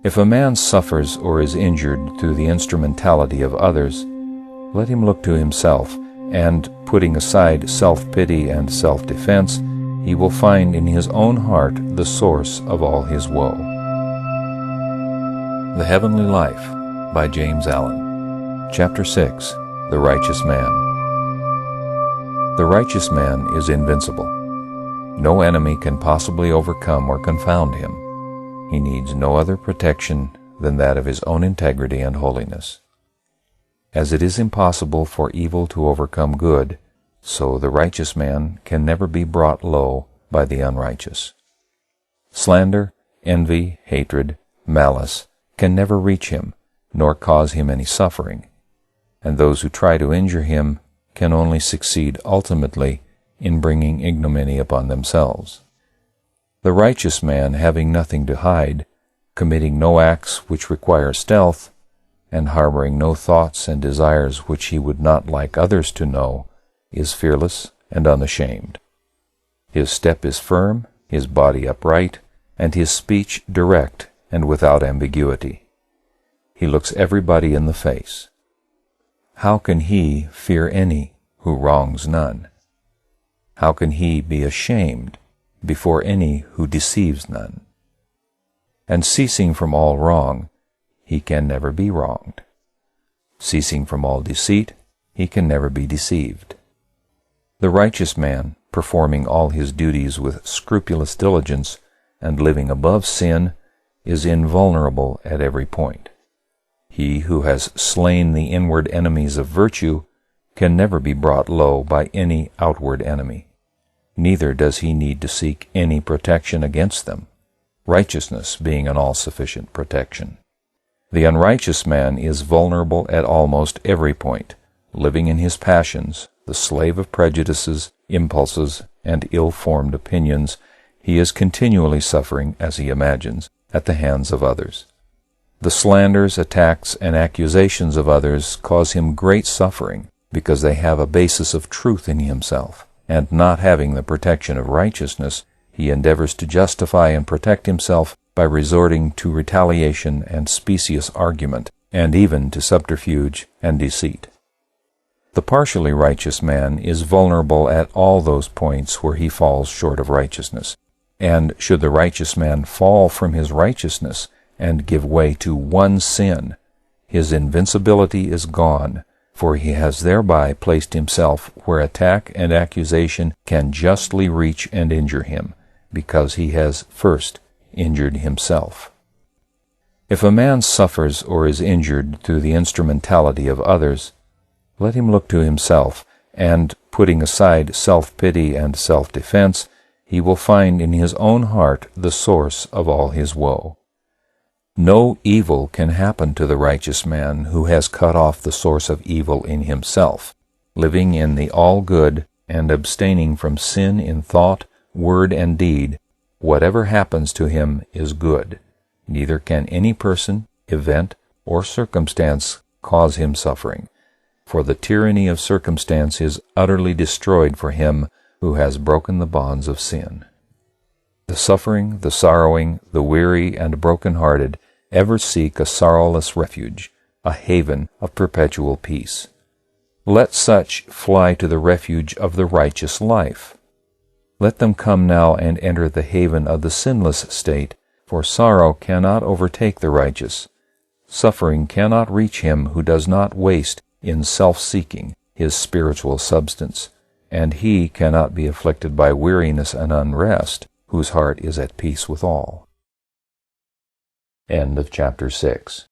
If a man suffers or is injured through the instrumentality of others, let him look to himself, and, putting aside self-pity and self-defense, he will find in his own heart the source of all his woe. The Heavenly Life by James Allen. Chapter 6. The Righteous Man. The righteous man is invincible. No enemy can possibly overcome or confound him. He needs no other protection than that of his own integrity and holiness. As it is impossible for evil to overcome good, so the righteous man can never be brought low by the unrighteous. Slander, envy, hatred, malice can never reach him, nor cause him any suffering, and those who try to injure him can only succeed ultimately in bringing ignominy upon themselves. The righteous man, having nothing to hide, committing no acts which require stealth, and harboring no thoughts and desires which he would not like others to know, is fearless and unashamed. His step is firm, his body upright, and his speech direct and without ambiguity. He looks everybody in the face. How can he fear any who wrongs none? How can he be ashamed before any who deceives none? And ceasing from all wrong, he can never be wronged. Ceasing from all deceit, he can never be deceived. The righteous man, performing all his duties with scrupulous diligence and living above sin, is invulnerable at every point. He who has slain the inward enemies of virtue can never be brought low by any outward enemy. Neither does he need to seek any protection against them, righteousness being an all-sufficient protection. The unrighteous man is vulnerable at almost every point, living in his passions, the slave of prejudices, impulses, and ill-formed opinions. He is continually suffering, as he imagines, at the hands of others. The slanders, attacks, and accusations of others cause him great suffering because they have a basis of truth in himself, and not having the protection of righteousness, he endeavors to justify and protect himself by resorting to retaliation and specious argument, and even to subterfuge and deceit. The partially righteous man is vulnerable at all those points where he falls short of righteousness, and should the righteous man fall from his righteousness and give way to one sin, his invincibility is gone, for he has thereby placed himself where attack and accusation can justly reach and injure him, because he has first injured himself. If a man suffers or is injured through the instrumentality of others, let him look to himself, and, putting aside self-pity and self-defense, he will find in his own heart the source of all his woe. No evil can happen to the righteous man who has cut off the source of evil in himself, living in the all-good and abstaining from sin in thought, word, and deed. Whatever happens to him is good. Neither can any person, event, or circumstance cause him suffering, for the tyranny of circumstance is utterly destroyed for him who has broken the bonds of sin. The suffering, the sorrowing, the weary, and broken-hearted ever seek a sorrowless refuge, a haven of perpetual peace. Let such fly to the refuge of the righteous life. Let them come now and enter the haven of the sinless state, for sorrow cannot overtake the righteous. Suffering cannot reach him who does not waste in self-seeking his spiritual substance, and he cannot be afflicted by weariness and unrest, whose heart is at peace with all. End of chapter 6.